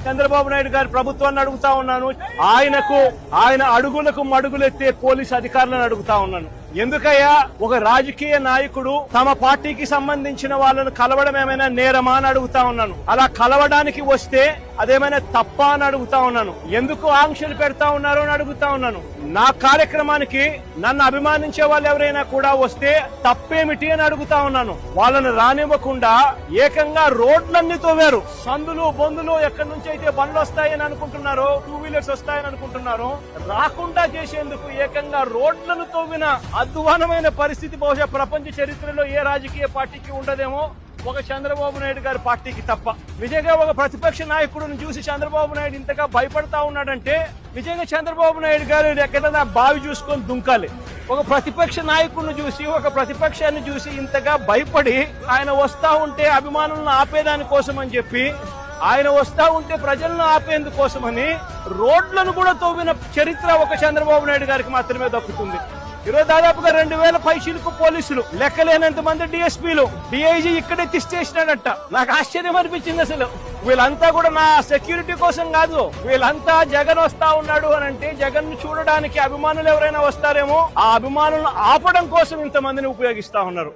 చంద్రబాబు నాయుడు గారి ప్రభుత్వాన్ని అడుగుతా ఉన్నాను. ఆయన అడుగులకు మడుగులెత్తే పోలీసు అధికారులను అడుగుతా ఉన్నాను. ఎందుకయ్యా ఒక రాజకీయ నాయకుడు తమ పార్టీకి సంబంధించిన వాళ్ళను కలవడం ఏమైనా నేరమా అని అడుగుతా ఉన్నాను. అలా కలవడానికి వస్తే అదేమైనా తప్ప అని అడుగుతా ఉన్నాను. ఎందుకు ఆంక్షలు పెడతా ఉన్నారు అని అడుగుతా ఉన్నాను. నా కార్యక్రమానికి నన్ను అభిమానించే వాళ్ళు ఎవరైనా కూడా వస్తే తప్పేమిటి అని అడుగుతా ఉన్నాను. వాళ్ళని రానివ్వకుండా ఏకంగా రోడ్లన్నీ తోవారు. సందులు బొందులు ఎక్కడి నుంచి అయితే బండ్లు వస్తాయని అనుకుంటున్నారో, 2 వీలర్స్ వస్తాయని అనుకుంటున్నారో రాకుండా చేసేందుకు ఏకంగా రోడ్లను తోవిన అధ్వానమైన పరిస్థితి బహుశా ప్రపంచ చరిత్రలో ఏ రాజకీయ పార్టీకి ఉండదేమో, ఒక చంద్రబాబు నాయుడు గారి పార్టీకి తప్ప. నిజంగా ఒక ప్రతిపక్ష నాయకుడిని చూసి చంద్రబాబు నాయుడు ఇంతగా భయపడతా ఉన్నాడంటే నిజంగా చంద్రబాబు నాయుడు గారు ఎక్కడైనా బావి చూసుకొని దుంకాలి. ఒక ప్రతిపక్ష నాయకుడిని చూసి, ఒక ప్రతిపక్షాన్ని చూసి ఇంతగా భయపడి ఆయన వస్తా ఉంటే అభిమానులను ఆపేదాని కోసం అని చెప్పి, ఆయన వస్తా ఉంటే ప్రజలను ఆపేందుకోసమని రోడ్లను కూడా తవ్విన చరిత్ర ఒక చంద్రబాబు నాయుడు గారికి మాత్రమే దక్కుతుంది. ఈరోజు దాదాపుగా 2000 పైసలకు పోలీసులు, లెక్కలేనంత మంది డిఎస్పీలు, డిఐజీ ఇక్కడే తిష్టేసినాడట. నాకు ఆశ్చర్యం అనిపించింది. అసలు వీళ్ళంతా కూడా నా సెక్యూరిటీ కోసం కాదు, వీళ్ళంతా జగన్ వస్తా ఉన్నాడు అని అంటే జగన్ ను చూడడానికి అభిమానులు ఎవరైనా వస్తారేమో, ఆ అభిమానులను ఆపడం కోసం ఇంతమందిని ఉపయోగిస్తా ఉన్నారు.